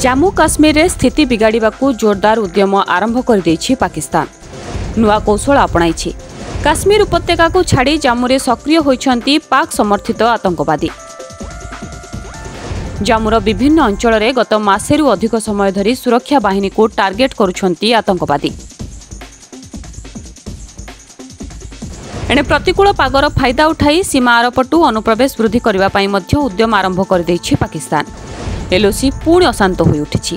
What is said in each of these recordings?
जम्मू काश्मीर रे स्थिति बिगाड़िबाकू जोरदार उद्यम आरंभ कर देछि पाकिस्तान। नुआ कौशल अपनाइछि। काश्मीर उपत्यका को छाड़ी जम्मू रे सक्रिय होइछंती पाक समर्थित आतंकवादी। जम्मूर विभिन्न अंचल रे गत मासेरु अधिक समय धरी सुरक्षा बाहिनी को टार्गेट करुछंती आतंकवादी। एणे प्रतिकूल पागर फायदा उठाई सीमा आरपटू अनुप्रवेश वृद्धि करबा पई मध्य उद्यम आरंभ कर देछि पाकिस्तान। एलओसी पुणी अशांत हो उठी।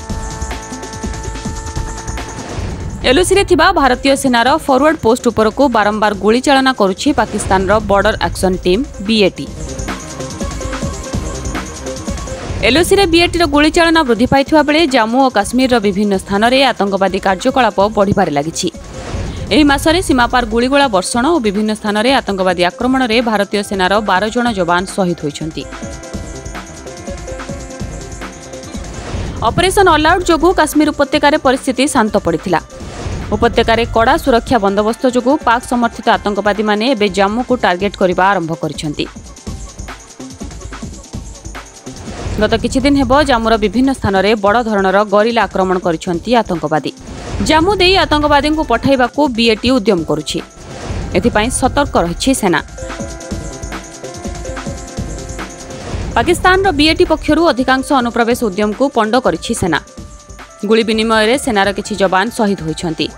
एलओसी रे थिबा भारतीय सेनार फॉरवर्ड पोस्ट उपर को बारंबार गोली चालना करुछि पाकिस्तान रो border action team BAT. LOC रे बीएटी रो गोली चालना वृद्धि पाइथिबा बेले जम्मू और काश्मीर रो विभिन्न स्थान रे आतंकवादी कार्यकलाप बढ़िबारे लागिछि। एही मासरे सीमापार गुलीगोला वर्षण और विभिन्न स्थान रे आतंकवादी आक्रमण रे भारतीय सेनार 12 जन जवान शहीद होइछंती। ऑपरेशन ऑल आउट जोगु काश्मीर उपत्यकार परिस्थिति शांत पड़िथिला। उपत्यकार कड़ा सुरक्षा बंदोबस्त जोगु पाक समर्थित आतंकवादी माने एबे जम्मू को टार्गेट करबा आरंभ करिसेंती। गत किछि दिन हेबो जम्मूर विभिन्न स्थान रे बड़ धरणर गरिला आक्रमण करिसेंती आतंकवादी। जम्मू देई आतंकवादी को पठाइबाकू बीएटी उद्यम करुछि। एथिपाई सतर्क रहिछि सेना। पाकिस्तान रो बीएटी पक्षरु अधिकांश अनुप्रवेश उद्यम को पंड करिछि सेना। गुली विनिमय रे सेनार किछि जवान शहीद होइछंती।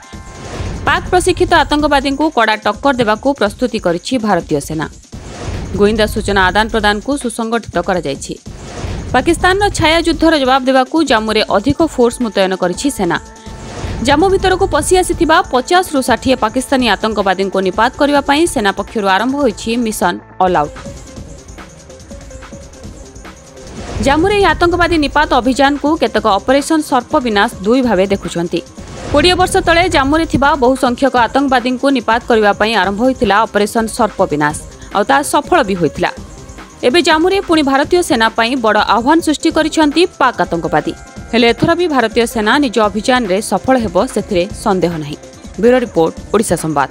पाक प्रशिक्षित आतंकवादी को कड़ा टक्कर देबाकू प्रस्तुति करिछि भारतीय सेना। गोइंदा सूचना आदान प्रदान को सुसंगठित करा जायछि। पाकिस्तान रो छाया युद्धर जवाब देबाकू जम्मू रे अधिक फोर्स मुतयन करिछि सेना। जम्मू भितर को पसि आसिथिबा 50 रु 60 पाकिस्तानी आतंकवादी को निपात करबा पई सेना पक्षरु आरंभ होइछि मिशन ऑल आउट। जम्मू रे आतंकवादी निपात अभियान को केतक ऑपरेशन सर्प विनाश 2 भावे देखुछंती। 20 वर्ष तले जम्मू रे थिबा बहु संख्यक आतंकवादी को निपात करबा पई आरंभ होइतिला ऑपरेशन सर्प विनाश और ता सफल भी होइतिला। एबे जम्मू रे पुणी भारतीय सेना पई बड़ आह्वान सृष्टि करिसंती पाक आतंकवादी। हेले एथरा भी भारतीय सेना निज अभियान रे सफल हेबो सेथिरे संदेह नाही। ब्यूरो रिपोर्ट ओडिशा संवाद।